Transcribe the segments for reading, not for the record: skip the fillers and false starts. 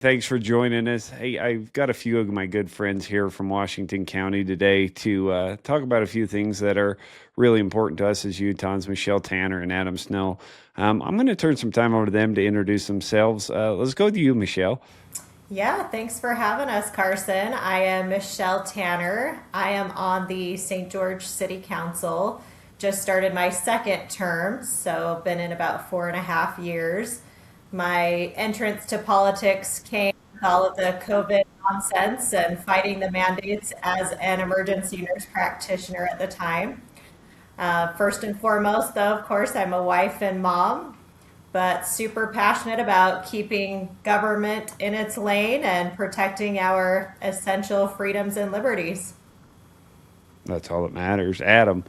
Thanks for joining us. Hey, I've got a few of my good friends here from Washington County today to talk about a few things that are really important to us as Utahns, Michelle Tanner and Adam Snow. I'm going to turn some time over to them to introduce themselves. Let's go to you, Michelle. Yeah, thanks for having us, Carson. I am Michelle Tanner. I am on the St. George City Council. Just started my second term, so been in about 4.5 years. My entrance to politics came with all of the COVID nonsense and fighting the mandates as an emergency nurse practitioner at the time. First and foremost, though, of course, I'm a wife and mom, but super passionate about keeping government in its lane and protecting our essential freedoms and liberties. That's all that matters. Adam.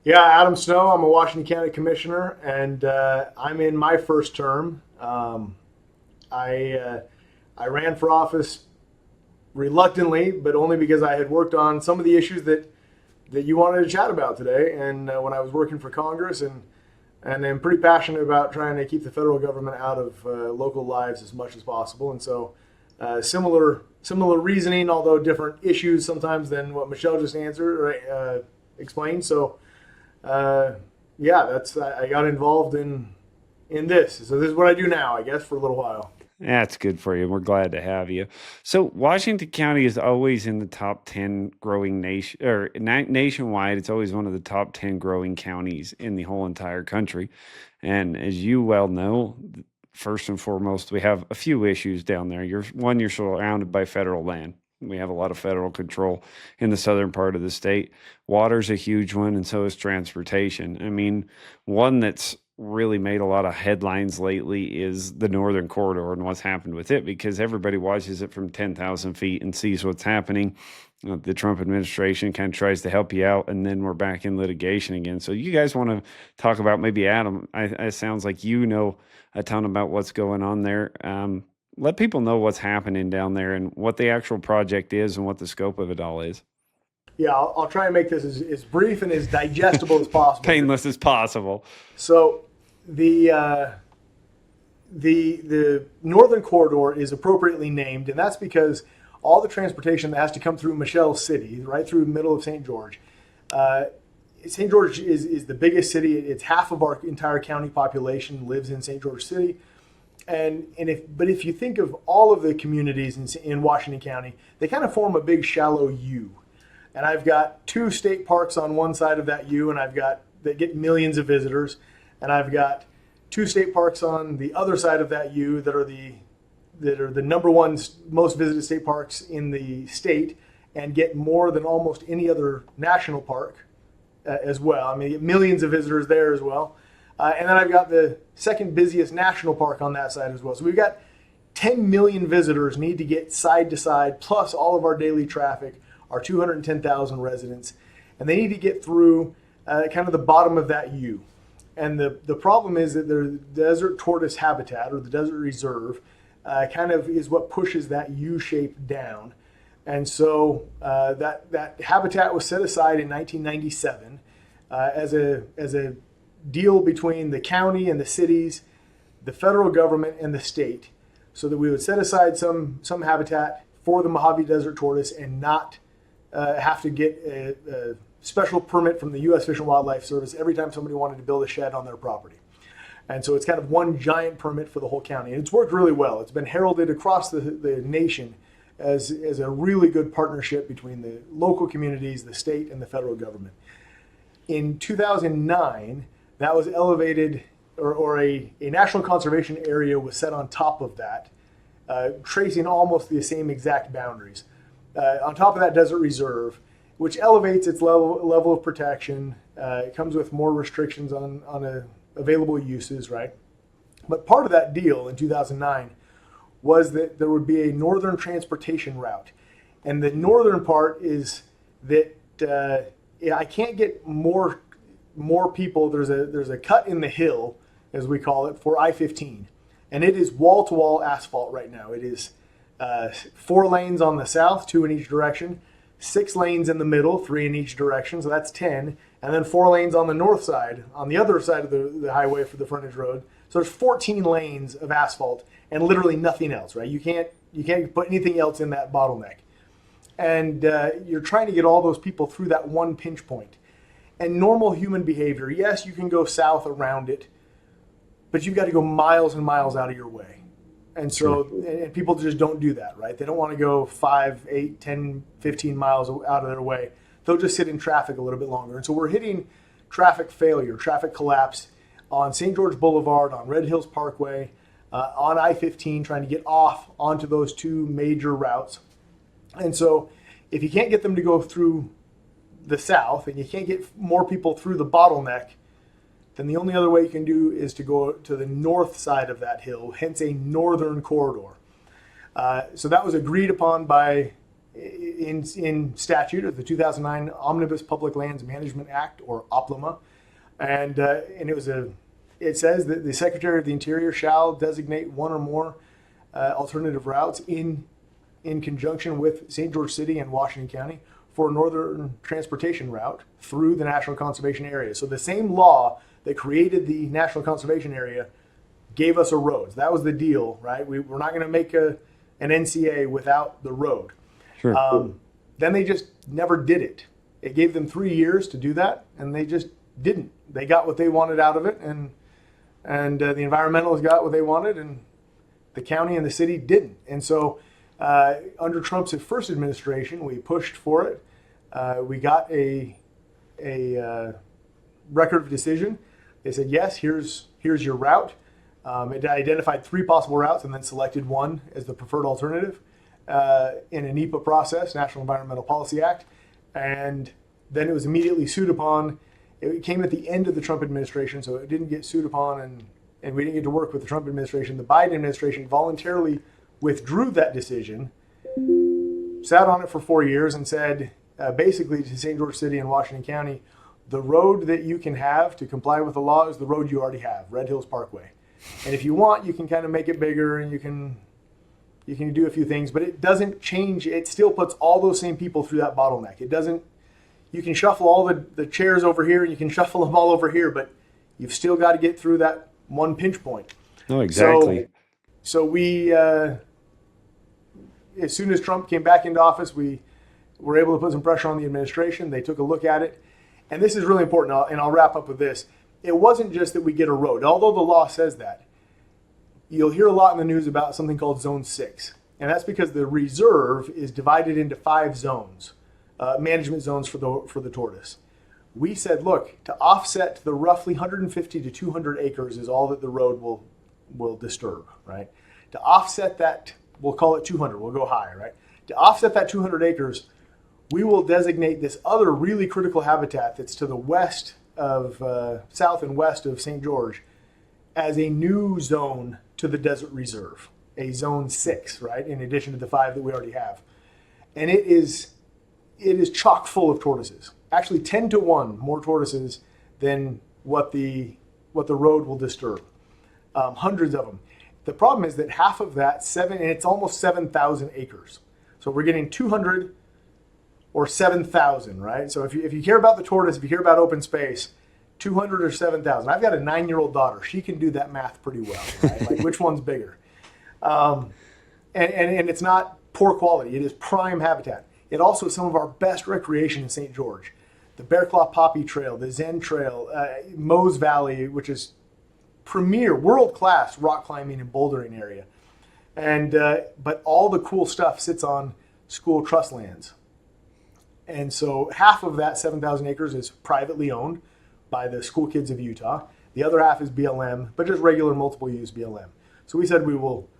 Yeah, Adam Snow. I'm a Washington County Commissioner, and I'm in my first term. I ran for office reluctantly, but only because I had worked on some of the issues that you wanted to chat about today. And when I was working for Congress, and I'm pretty passionate about trying to keep the federal government out of local lives as much as possible. And so, similar reasoning, although different issues sometimes than what Michelle just answered, right, explained. So. Yeah, I got involved in this. So this is what I do now, I guess, for a little while. That's good for you. We're glad to have you. So Washington County is always in the top 10 growing nation or nationwide. It's always one of the top 10 growing counties in the whole entire country. And as you well know, first and foremost, we have a few issues down there. You're surrounded by federal land. We have a lot of federal control in the southern part of the state. Water's a huge one, and so is transportation. I mean, one that's really made a lot of headlines lately is the Northern Corridor and what's happened with it because everybody watches it from 10,000 feet and sees what's happening. The Trump administration kind of tries to help you out, and then we're back in litigation again. So, you guys want to talk about maybe Adam? It sounds like you know a ton about what's going on there. Let people know what's happening down there and what the actual project is and what the scope of it all is. Yeah, I'll try and make this as brief and as digestible as possible. Painless as possible. So the Northern Corridor is appropriately named, and that's because all the transportation that has to come through Michelle City, right through the middle of St. George. St. George is the biggest city. It's half of our entire county population lives in St. George City. But if you think of all of the communities in Washington County, they kind of form a big shallow U. And I've got two state parks on one side of that U, and that get millions of visitors, and I've got two state parks on the other side of that U that are the number one most visited state parks in the state, and get more than almost any other national park as well. I mean, you get millions of visitors there as well. And then I've got the second busiest national park on that side as well. So we've got 10 million visitors need to get side to side, plus all of our daily traffic, our 210,000 residents. And they need to get through kind of the bottom of that U. And the problem is that the desert tortoise habitat, or the desert reserve, kind of is what pushes that U shape down. And so that habitat was set aside in 1997 as a deal between the county and the cities, the federal government and the state, so that we would set aside some habitat for the Mojave Desert tortoise and not have to get a special permit from the U.S. Fish and Wildlife Service every time somebody wanted to build a shed on their property. And so it's kind of one giant permit for the whole county. And it's worked really well. It's been heralded across the nation as a really good partnership between the local communities, the state, and the federal government. In 2009, that was elevated, or a national conservation area was set on top of that, tracing almost the same exact boundaries. On top of that desert reserve, which elevates its level of protection. It comes with more restrictions on available uses, right? But part of that deal in 2009 was that there would be a northern transportation route. And the northern part is that I can't get more people. There's a cut in the hill, as we call it, for I-15, and it is wall-to-wall asphalt right now. It is 4 lanes on the south, 2 in each direction, 6 lanes in the middle, 3 in each direction, so that's 10, and then 4 lanes on the north side, on the other side of the highway for the frontage road. So there's 14 lanes of asphalt, and literally nothing else, right? You can't put anything else in that bottleneck. And you're trying to get all those people through that one pinch point. And normal human behavior, yes, you can go south around it, but you've got to go miles and miles out of your way. And so and people just don't do that, right? They don't want to go 5, 8, 10, 15 miles out of their way. They'll just sit in traffic a little bit longer. And so we're hitting traffic failure, traffic collapse on St. George Boulevard, on Red Hills Parkway, on I-15, trying to get off onto those two major routes. And so if you can't get them to go through the south and you can't get more people through the bottleneck, then the only other way you can do is to go to the north side of that hill, hence a northern corridor. So that was agreed upon by in statute of the 2009 Omnibus Public Lands Management Act, or OPLMA, and it says that the Secretary of the Interior shall designate one or more alternative routes in conjunction with St. George City and Washington County for a northern transportation route through the National Conservation Area. So the same law that created the National Conservation Area gave us a road. That was the deal, right? We're not going to make an NCA without the road. Sure. Then they just never did it. It gave them 3 years to do that, and they just didn't. They got what they wanted out of it, and the environmentalists got what they wanted, and the county and the city didn't. And so under Trump's first administration, we pushed for it. We got a record of decision. They said, yes, here's your route. It identified 3 possible routes and then selected one as the preferred alternative in a NEPA process, National Environmental Policy Act. And then it was immediately sued upon. It came at the end of the Trump administration, so it didn't get sued upon, and we didn't get to work with the Trump administration. The Biden administration voluntarily withdrew that decision, sat on it for 4 years, and said basically to St. George City and Washington County, the road that you can have to comply with the law is the road you already have, Red Hills Parkway. And if you want, you can kind of make it bigger, and you can do a few things, but it doesn't change. It still puts all those same people through that bottleneck. It doesn't. You can shuffle all the chairs over here, and you can shuffle them all over here, but you've still got to get through that one pinch point. No, exactly. So we, as soon as Trump came back into office, we were able to put some pressure on the administration. They took a look at it. And this is really important, and I'll wrap up with this. It wasn't just that we get a road. Although the law says that, you'll hear a lot in the news about something called Zone 6. And that's because the reserve is divided into 5 zones, management zones for the tortoise. We said, look, to offset the roughly 150 to 200 acres is all that the road will disturb, right? To offset that, we'll call it 200, we'll go high, right? To offset that 200 acres, we will designate this other really critical habitat that's to the west of, south and west of St. George as a new zone to the Desert Reserve, a Zone 6, right, in addition to the 5 that we already have. And it is chock full of tortoises. Actually 10 to 1 more tortoises than what the road will disturb. Hundreds of them. The problem is that half of that, and it's almost 7,000 acres. So we're getting 200 or 7,000, right? So if you care about the tortoise, if you care about open space, 200 or 7,000. I've got a 9-year-old daughter. She can do that math pretty well, right? Like which one's bigger? And it's not poor quality. It is prime habitat. It also is some of our best recreation in St. George. The Bear Claw Poppy Trail, the Zen Trail, Mose Valley, which is premier, world-class rock climbing and bouldering area. And but all the cool stuff sits on school trust lands. And so half of that 7,000 acres is privately owned by the school kids of Utah. The other half is BLM, but just regular multiple use BLM. So we said we will,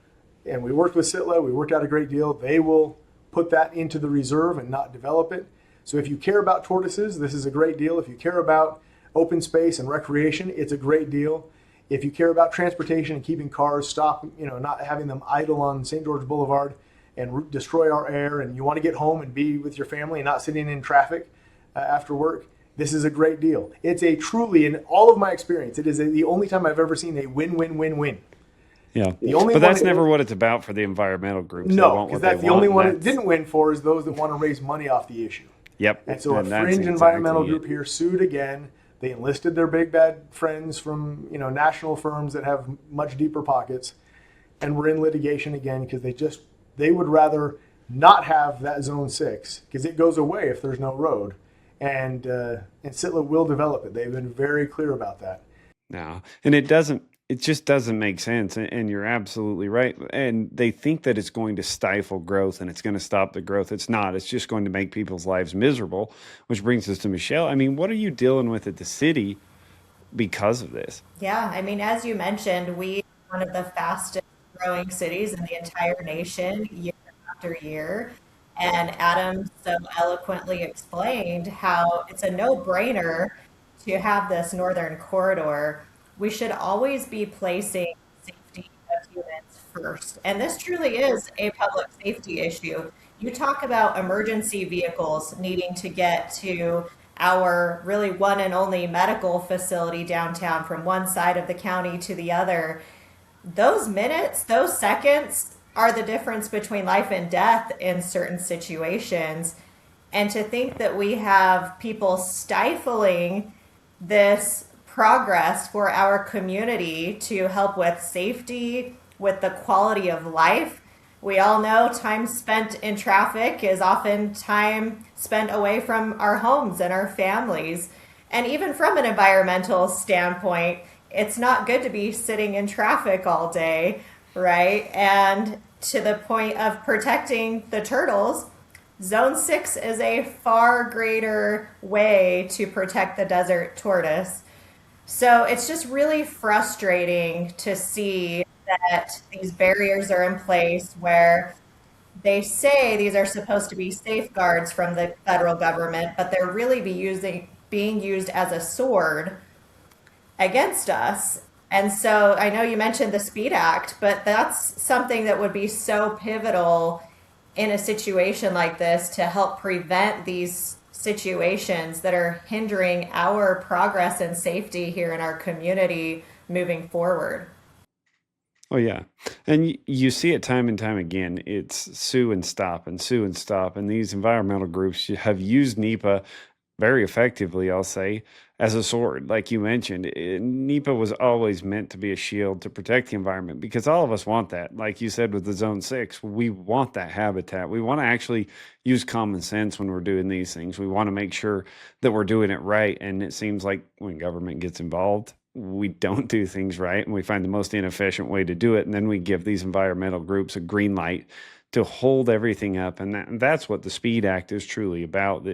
and we worked with Sitla, we worked out a great deal. They will put that into the reserve and not develop it. So if you care about tortoises, this is a great deal. If you care about open space and recreation, it's a great deal. If you care about transportation and keeping cars not having them idle on St. George Boulevard and destroy our air, and you want to get home and be with your family and not sitting in traffic after work, this is a great deal. It's a truly, in all of my experience, it is the only time I've ever seen a win-win-win-win. Yeah, but that's never what it's about for the environmental groups. No, because that's the only one it didn't win for is those that want to raise money off the issue. Yep. And so a fringe environmental group here sued again. They enlisted their big bad friends from national firms that have much deeper pockets and we're in litigation again because they would rather not have that zone 6 because it goes away if there's no road, and Sitla will develop it. They've been very clear about that. No, and it just doesn't make sense. And you're absolutely right. And they think that it's going to stifle growth and it's going to stop the growth. It's not. It's just going to make people's lives miserable, which brings us to Michelle. I mean, what are you dealing with at the city because of this? Yeah, I mean, as you mentioned, we are one of the fastest growing cities in the entire nation year after year. And Adam so eloquently explained how it's a no-brainer to have this northern corridor. We should always be placing safety of humans first. And this truly is a public safety issue. You talk about emergency vehicles needing to get to our really one and only medical facility downtown from one side of the county to the other. Those minutes, those seconds are the difference between life and death in certain situations. And to think that we have people stifling this progress for our community to help with safety, with the quality of life. We all know time spent in traffic is often time spent away from our homes and our families. And even from an environmental standpoint, it's not good to be sitting in traffic all day, right? And to the point of protecting the turtles, Zone 6 is a far greater way to protect the desert tortoise. So it's just really frustrating to see that these barriers are in place where they say these are supposed to be safeguards from the federal government, but they're really being used as a sword against us. And so I know you mentioned the Speed Act, but that's something that would be so pivotal in a situation like this to help prevent these situations that are hindering our progress and safety here in our community moving forward. Oh yeah, and you see it time and time again. It's sue and stop and sue and stop, and these environmental groups have used NEPA very effectively, I'll say, as a sword. Like you mentioned, NEPA was always meant to be a shield to protect the environment because all of us want that. Like you said with the Zone 6, we want that habitat. We want to actually use common sense when we're doing these things. We want to make sure that we're doing it right. And it seems like when government gets involved, we don't do things right and we find the most inefficient way to do it. And then we give these environmental groups a green light to hold everything up. And that's what the Speed Act is truly about.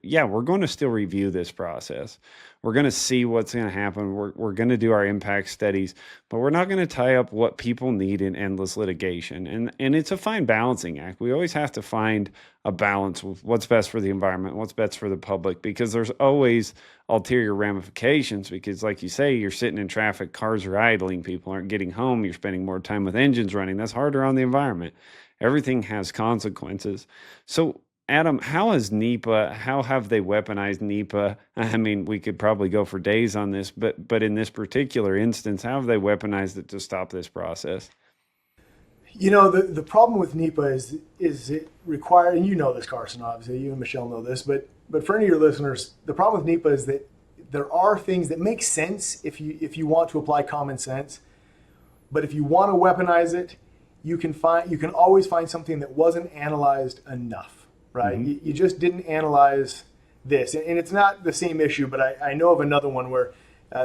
Yeah, we're going to still review this process. We're going to see what's going to happen. We're going to do our impact studies, but we're not going to tie up what people need in endless litigation. And it's a fine balancing act. We always have to find a balance with what's best for the environment, what's best for the public, because there's always ulterior ramifications. Because like you say, you're sitting in traffic, cars are idling, people aren't getting home, you're spending more time with engines running. That's harder on the environment. Everything has consequences. So, Adam, how has NEPA, how have they weaponized NEPA? I mean, we could probably go for days on this, but in this particular instance, how have they weaponized it to stop this process? You know, the problem with NEPA is it requires, and you know this, Carson, obviously, you and Michelle know this, but for any of your listeners, the problem with NEPA is that there are things that make sense if you want to apply common sense, but if you want to weaponize it, you can always find something that wasn't analyzed enough, right? Mm-hmm. You just didn't analyze this, and it's not the same issue, but I know of another one where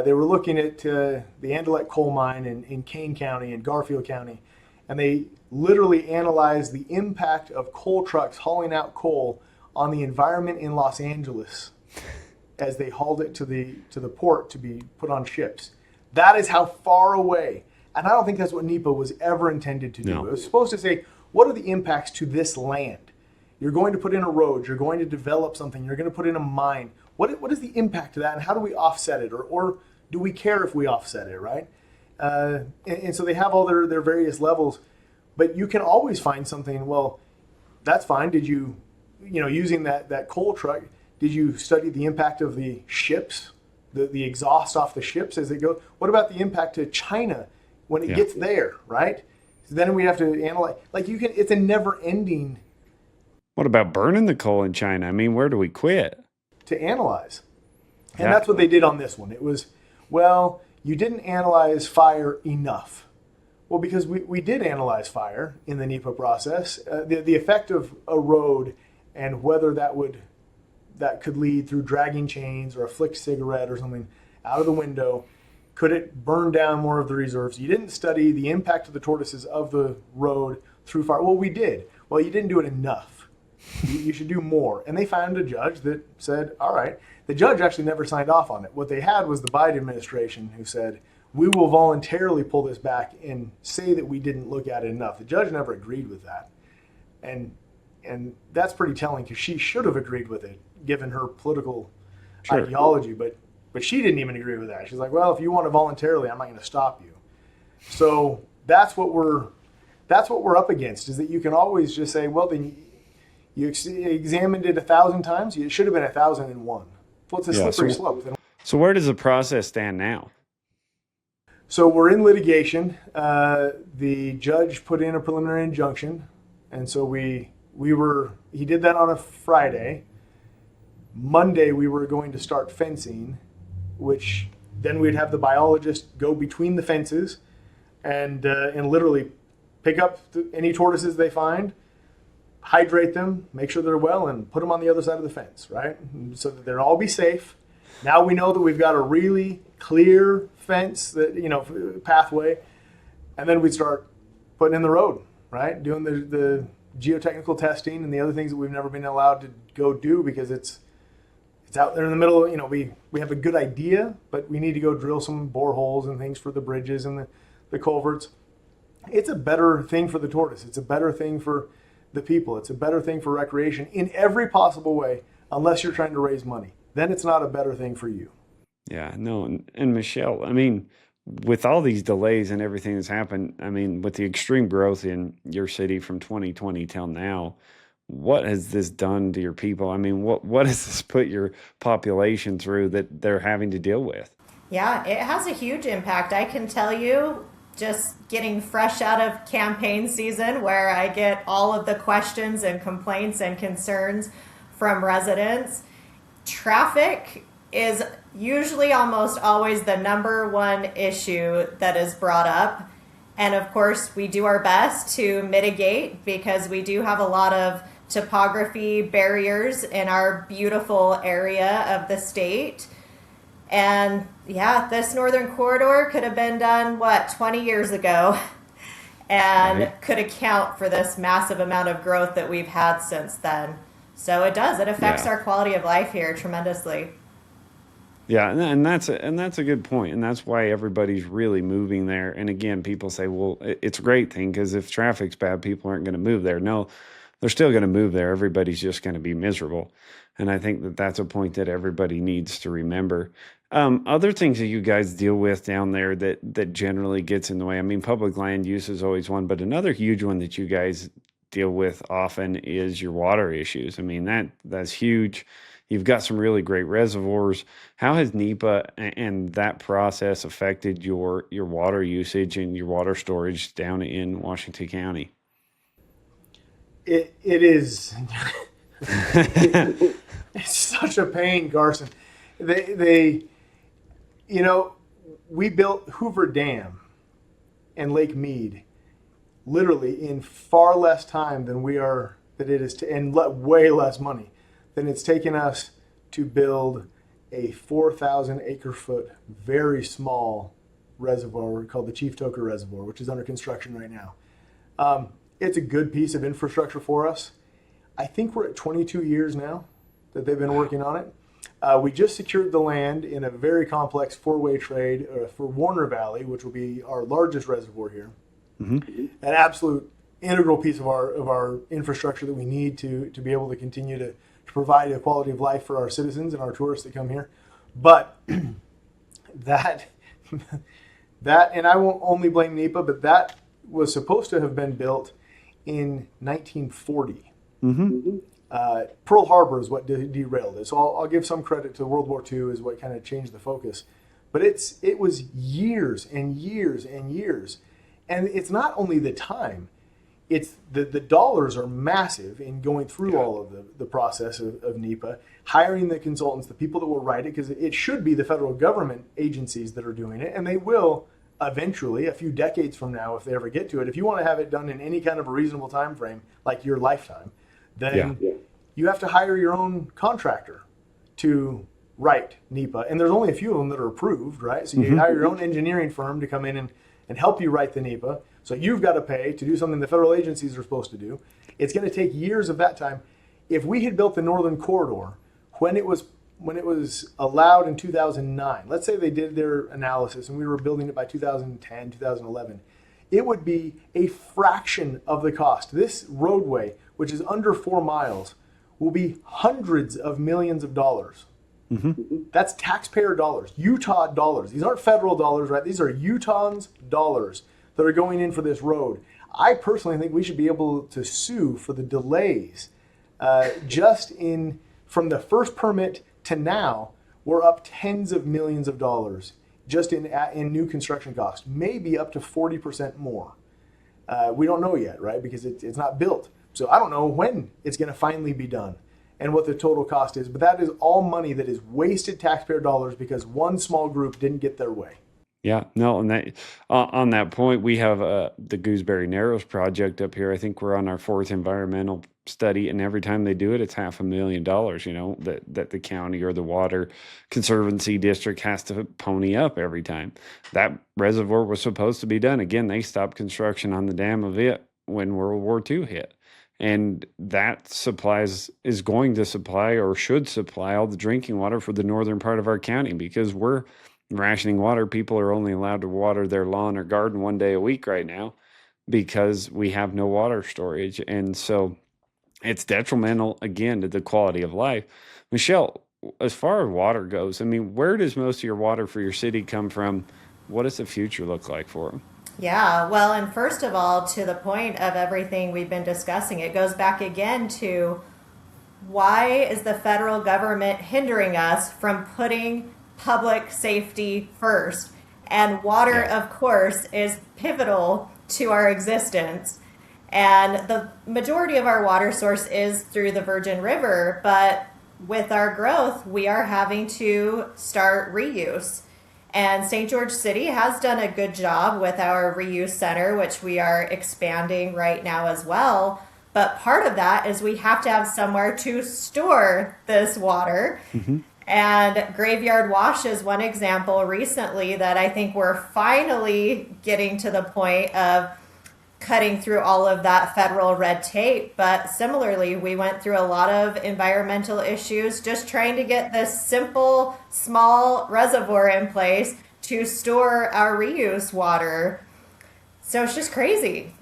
they were looking at the Andelette coal mine in Kane County and Garfield County, and they literally analyzed the impact of coal trucks hauling out coal on the environment in Los Angeles as they hauled it to the port to be put on ships. That is how far away. And I don't think that's what NEPA was ever intended to do. No. It was supposed to say, what are the impacts to this land? You're going to put in a road, you're going to develop something, you're going to put in a mine. What is the impact to that, and how do we offset it? Or do we care if we offset it, right? And so they have all their various levels, but you can always find something, well, that's fine. Did you using that coal truck, did you study the impact of the ships, the exhaust off the ships as they go? What about the impact to China when it gets there, right? So then we have to analyze. It's a never-ending. What about burning the coal in China? I mean, where do we quit? To analyze. And that's what they did on this one. It was, well, you didn't analyze fire enough. Well, because we did analyze fire in the NEPA process, the effect of a road and whether that could lead through dragging chains or a flicked cigarette or something out of the window. Could it burn down more of the reserves? You didn't study the impact of the tortoises of the road through fire. Well, we did. Well, you didn't do it enough. You should do more. And they found a judge that said, all right. The judge actually never signed off on it. What they had was the Biden administration who said, we will voluntarily pull this back and say that we didn't look at it enough. The judge never agreed with that. And that's pretty telling because she should have agreed with it given her political ideology, but she didn't even agree with that. She's like, well, if you want to voluntarily, I'm not going to stop you. So that's what we're up against, is that you can always just say, well, then you examined it 1,000 times. It should have been 1,001. Well, it's a slippery slope. So where does the process stand now? So we're in litigation. The judge put in a preliminary injunction, and so he did that on a Friday. Monday we were going to start fencing, which then we'd have the biologist go between the fences and literally pick up any tortoises they find, hydrate them, make sure they're well, and put them on the other side of the fence, right? So that they'll all be safe. Now we know that we've got a really clear fence, pathway, and then we'd start putting in the road, right? Doing the geotechnical testing and the other things that we've never been allowed to go do because it's out there in the middle. We have a good idea, but we need to go drill some boreholes and things for the bridges and the culverts. It's a better thing for the tortoise. It's a better thing for the people. It's a better thing for recreation in every possible way, unless you're trying to raise money. Then it's not a better thing for you. Yeah, no. And Michelle, I mean, with all these delays and everything that's happened, I mean, with the extreme growth in your city from 2020 till now, what has this done to your people? I mean, what has this put your population through that they're having to deal with? Yeah, it has a huge impact. I can tell you, just getting fresh out of campaign season where I get all of the questions and complaints and concerns from residents, traffic is usually almost always the number one issue that is brought up. And of course, we do our best to mitigate because we do have a lot of topography barriers in our beautiful area of the state. And yeah, this northern corridor could have been done, 20 years ago, and Right. could account for this massive amount of growth that we've had since then. So it does. It affects Yeah. our quality of life here tremendously. Yeah, and that's a good point, and that's why everybody's really moving there. And again, people say, "Well, it's a great thing because if traffic's bad, people aren't going to move there." No, they're still going to move there. Everybody's just going to be miserable, and I think that that's a point that everybody needs to remember. Other things that you guys deal with down there that generally gets in the way. I mean, public land use is always one, but another huge one that you guys deal with often is your water issues. I mean, that's huge. You've got some really great reservoirs. How has NEPA and that process affected your water usage and your water storage down in Washington County? It is it's such a pain, Garson. They we built Hoover Dam and Lake Mead literally in far less time than it is and way less money than it's taken us to build a 4,000 acre foot, very small reservoir called the Chief Toker Reservoir, which is under construction right now. It's a good piece of infrastructure for us. I think we're at 22 years now that they've been working on it. We just secured the land in a very complex four-way trade for Warner Valley, which will be our largest reservoir here. Mm-hmm. An absolute integral piece of our infrastructure that we need to be able to continue to provide a quality of life for our citizens and our tourists that come here. But that and I won't only blame NEPA, but that was supposed to have been built in 1940. Mm-hmm. Pearl Harbor is what derailed it. So I'll give some credit to World War II is what kind of changed the focus. But it was years and years and years. And it's not only the time, it's the dollars are massive in going through all of the process of NEPA, hiring the consultants, the people that will write it, because it should be the federal government agencies that are doing it, and they will eventually, a few decades from now, if they ever get to it, if you want to have it done in any kind of a reasonable time frame, like your lifetime, Yeah. then you have to hire your own contractor to write NEPA. And there's only a few of them that are approved, right? So you hire your own engineering firm to come in and help you write the NEPA. So you've got to pay to do something the federal agencies are supposed to do. It's going to take years of that time. If we had built the Northern Corridor when it was allowed in 2009, let's say they did their analysis and we were building it by 2010, 2011, it would be a fraction of the cost. This roadway, which is under 4 miles, will be hundreds of millions of dollars. That's taxpayer dollars, Utah dollars. These aren't federal dollars, right? These are Utahns' dollars that are going in for this road. I personally think we should be able to sue for the delays. From the first permit to now, we're up tens of millions of dollars just in new construction costs, maybe up to 40% more. We don't know yet, right? Because it's not built. So I don't know when it's going to finally be done and what the total cost is. But that is all money that is wasted taxpayer dollars because one small group didn't get their way. Yeah, no, and that on that point, we have the Gooseberry Narrows project up here. I think we're on our 4th environmental study, and every time they do it, it's $500,000. That the county or the Water Conservancy District has to pony up every time. That reservoir was supposed to be done. Again, they stopped construction on the dam of it when World War II hit. And that is going to supply or should supply all the drinking water for the northern part of our county because we're rationing water. People are only allowed to water their lawn or garden 1 day a week right now because we have no water storage. And so it's detrimental, again, to the quality of life. Michelle, as far as water goes, I mean, where does most of your water for your city come from? What does the future look like for them? Yeah, well, and first of all, to the point of everything we've been discussing, it goes back again to why is the federal government hindering us from putting public safety first? And water, of course, is pivotal to our existence. And the majority of our water source is through the Virgin River, but with our growth, we are having to start reuse. And St. George City has done a good job with our reuse center, which we are expanding right now as well. But part of that is we have to have somewhere to store this water. And Graveyard Wash is one example recently that I think we're finally getting to the point of cutting through all of that federal red tape. But similarly, we went through a lot of environmental issues just trying to get this simple, small reservoir in place to store our reuse water. So it's just crazy.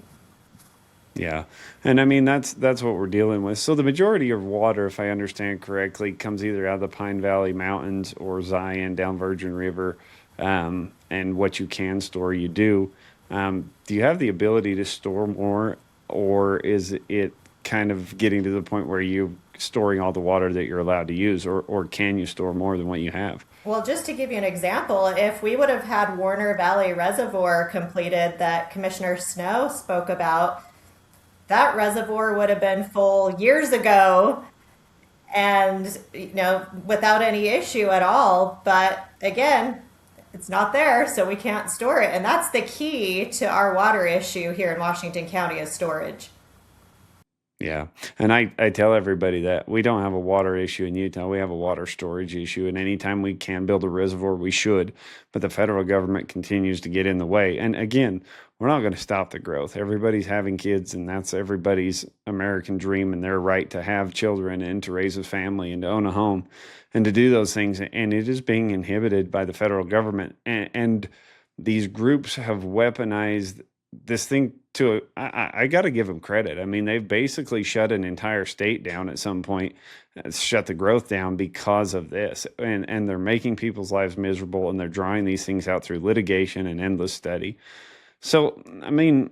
Yeah. And I mean, that's what we're dealing with. So the majority of water, if I understand correctly, comes either out of the Pine Valley Mountains or Zion down Virgin River. And what you can store, you do. Do you have the ability to store more, or is it kind of getting to the point where you're storing all the water that you're allowed to use, or can you store more than what you have? Well, just to give you an example, if we would have had Warner Valley Reservoir completed that Commissioner Snow spoke about, that reservoir would have been full years ago and, without any issue at all. But again, it's not there, so we can't store it. And that's the key to our water issue here in Washington County is storage. Yeah. And I tell everybody that we don't have a water issue in Utah. We have a water storage issue. And anytime we can build a reservoir, we should. But the federal government continues to get in the way. And again, we're not going to stop the growth. Everybody's having kids, and that's everybody's American dream and their right to have children and to raise a family and to own a home and to do those things. And it is being inhibited by the federal government. And these groups have weaponized this thing to I got to give them credit. I mean, they've basically shut an entire state down at some point, shut the growth down because of this. And they're making people's lives miserable, and they're drawing these things out through litigation and endless study. So, I mean,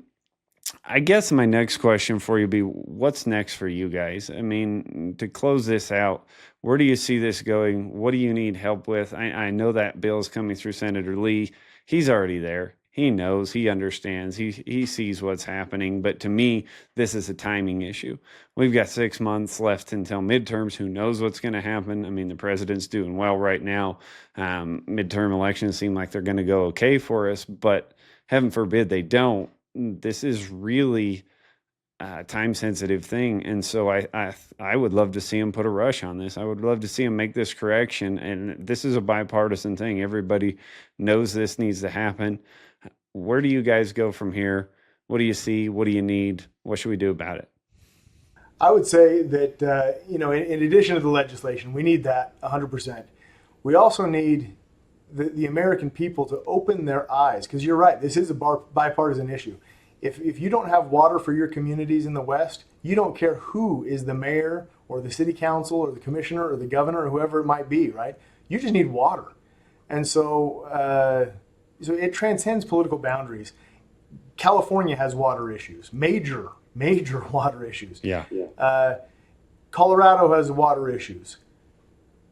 I guess my next question for you would be, what's next for you guys? I mean, to close this out, where do you see this going? What do you need help with? I know that bill is coming through Senator Lee. He's already there. He knows, he understands, he sees what's happening. But to me, this is a timing issue. We've got 6 months left until midterms. Who knows what's going to happen? I mean, the president's doing well right now. Midterm elections seem like they're going to go okay for us. But heaven forbid they don't, this is really a time sensitive thing. And so I would love to see them put a rush on this. I would love to see them make this correction. And this is a bipartisan thing. Everybody knows this needs to happen. Where do you guys go from here? What do you see? What do you need? What should we do about it? I would say that, in addition to the legislation, we need that 100%. We also need the American people to open their eyes, because you're right, this is a bipartisan issue. If you don't have water for your communities in the West, you don't care who is the mayor or the city council or the commissioner or the governor or whoever it might be, right? You just need water. And so it transcends political boundaries. California has water issues, major water issues. Yeah. Colorado has water issues.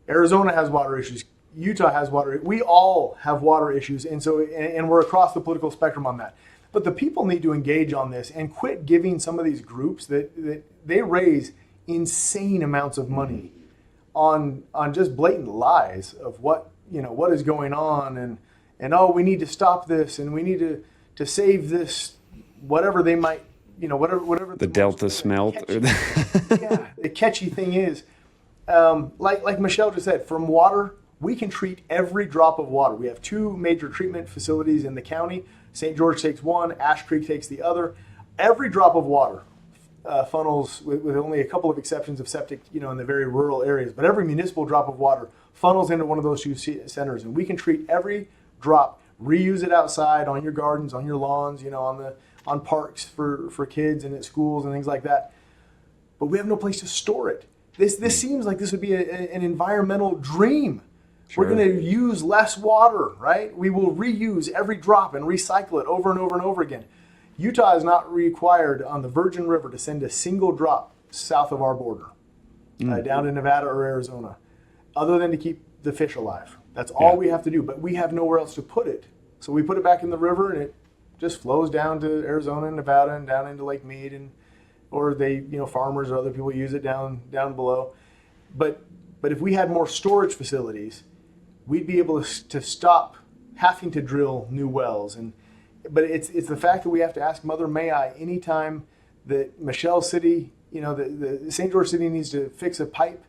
Arizona has water issues. Utah has water. We all have water issues, and we're across the political spectrum on that. But the people need to engage on this and quit giving some of these groups that they raise insane amounts of money on just blatant lies of what is going on, and oh, we need to stop this, and we need to save this, whatever they might, whatever the Delta smelt. The catchy thing is, like Michelle just said, from water, we can treat every drop of water. We have 2 major treatment facilities in the county. St. George takes one, Ash Creek takes the other. Every drop of water funnels, with only a couple of exceptions of septic, in the very rural areas, but every municipal drop of water funnels into one of those 2 centers, and we can treat every drop, reuse it outside, on your gardens, on your lawns, on parks for kids and at schools and things like that. But we have no place to store it. This seems like this would be an environmental dream. Sure. We're going to use less water, right? We will reuse every drop and recycle it over and over and over again. Utah is not required on the Virgin River to send a single drop south of our border, down to Nevada or Arizona, other than to keep the fish alive. That's all we have to do, but we have nowhere else to put it. So we put it back in the river, and it just flows down to Arizona and Nevada and down into Lake Mead, or farmers or other people use it down below. But if we had more storage facilities, we'd be able to stop having to drill new wells. But it's the fact that we have to ask Mother May I anytime that Michelle City, the St. George City needs to fix a pipe.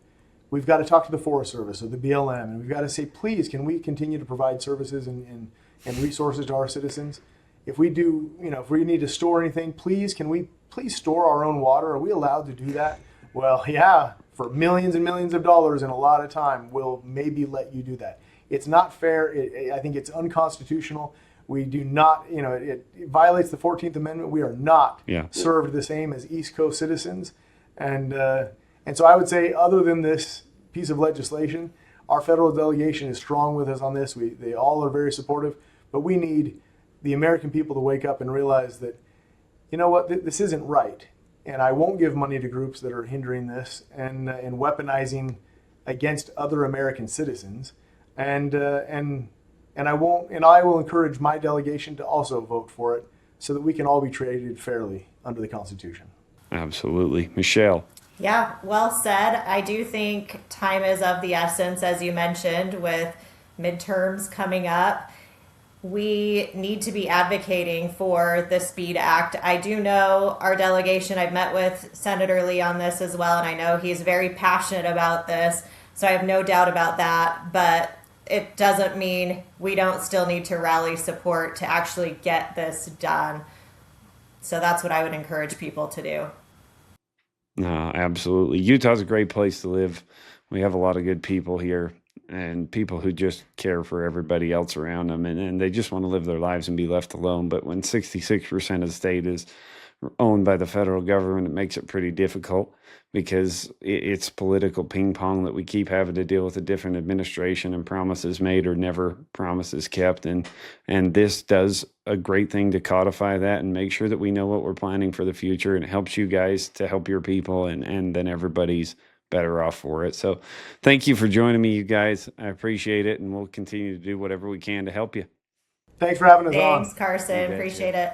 We've got to talk to the Forest Service or the BLM, and we've got to say, please, can we continue to provide services and resources to our citizens? If we do, if we need to store anything, can we please store our own water? Are we allowed to do that? Well, yeah, for millions and millions of dollars and a lot of time, we'll maybe let you do that. It's not fair. I think it's unconstitutional. We do not, it violates the 14th Amendment. We are not served the same as East Coast citizens. And so I would say, other than this piece of legislation, our federal delegation is strong with us on this. They all are very supportive, but we need the American people to wake up and realize that, this isn't right. And I won't give money to groups that are hindering this and weaponizing against other American citizens. And I won't, and I will encourage my delegation to also vote for it so that we can all be treated fairly under the Constitution. Absolutely. Michelle. Yeah, well said. I do think time is of the essence, as you mentioned, with midterms coming up. We need to be advocating for the SPEED Act. I do know our delegation, I've met with Senator Lee on this as well, and I know he's very passionate about this, so I have no doubt about that. But it doesn't mean we don't still need to rally support to actually get this done. So that's what I would encourage people to do. No, absolutely. Utah's a great place to live. We have a lot of good people here and people who just care for everybody else around them, and they just want to live their lives and be left alone. But when 66% of the state is owned by the federal government, it makes it pretty difficult because it's political ping pong that we keep having to deal with a different administration and promises made or never promises kept. And this does a great thing to codify that and make sure that we know what we're planning for the future, and it helps you guys to help your people, and then everybody's better off for it. So thank you for joining me, you guys. I appreciate it, and we'll continue to do whatever we can to help you. Thanks for having us on. Thanks, Carson. Appreciate it.